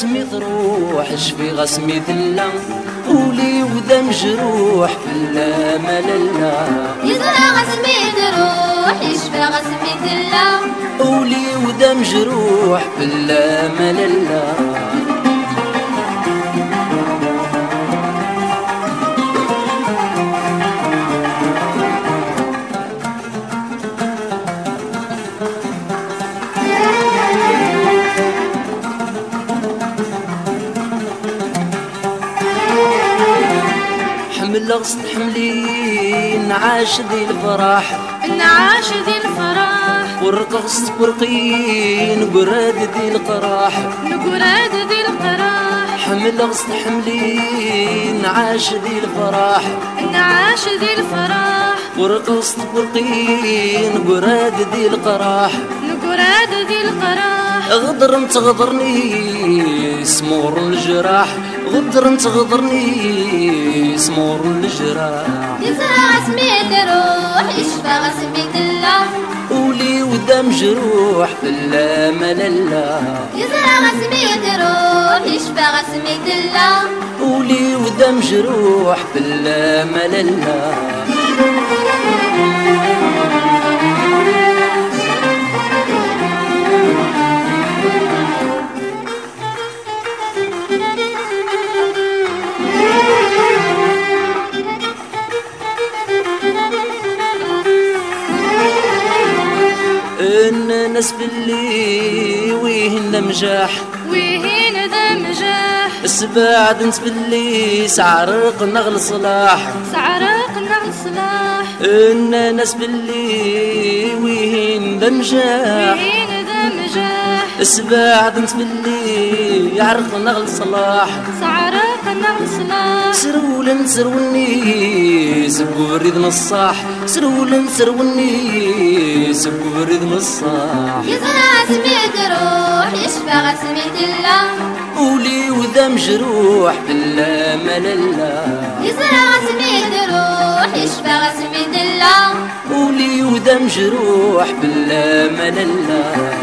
تميط روح شفي غسمي ذلا ولي ودا مجروح في الامل لا يزرع غسمي روح يشفي غسمي ذلا ولي ودا مجروح في الامل لا حمل غصن حملي نعاش ذي الفرح نعاش ذي الفرح ورقصت برقين قراد ذي القراح نقراد ذي القراح حمل غصن حملي نعاش ذي الفرح نعاش ذي الفرح ورقصت برقين قراد ذي القراح نقراد ذي القراح غدر انت غدرني سمور الجراح غدر انت غدرني سمور الجراح يزرع غسمي روح يشفى غسمي ذلا ولي ودا مجروح في الامل لا يزرع غسمي روح يشفى غسمي ذلا ولي ودا مجروح في الامل لا الناس باللي ويهن مجاح ويهين ذا مجاح السباعد انت باللي سعرق نغل صلاح سعرق نغل صلاح الناس باللي ويهن ذا مجاح ويهين ذا مجاح السباعد انت باللي يعرق نغل صلاح سعرق نغل صلاح سرولا سروني سبو بريد نصاح سرولا سروني سبو بريد نصاح يزرع غسمي روح يشفى غسمي ذلا ولي وذا مجروح بالامل لا يزرع غسمي روح يشفى غسمي ذلا ولي وذا مجروح بالامل لا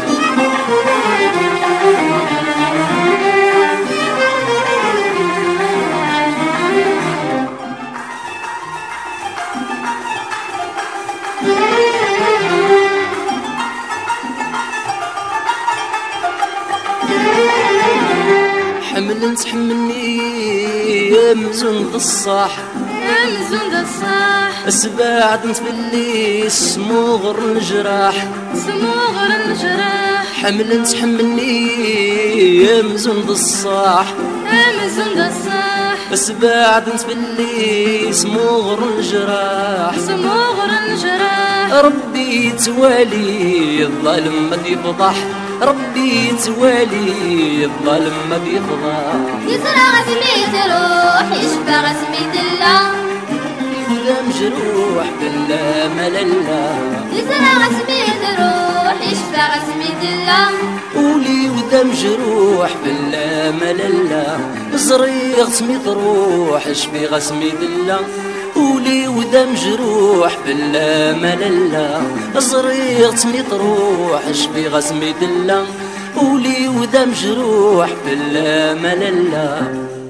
حمل تحملني يا مزون ذا الصاح مزون ذا الصاح السباعد انت باللي سموغر الجراح سموغر الجراح حمل تحملني يا مزون ذا الصاح مزون ذا الصاح السباعد انت باللي سموغر الجراح سموغر الجراح ربي توالي الظالم ما يفضح ربي توالي الظالم ما بيفضح يزرع غسمي روح يشفى غسمي ذلا ولا مجروح بالامل لا يزرع غسمي روح يشفى غسمي ذلا ولي وذا مجروح بالامل لا صريغ سميت روح شفي غسمي ذلا ولي وذا مجروح بالامل لا صريغ سميت روح شفي غسمي ذلا ولي وذا مجروح بالامل لا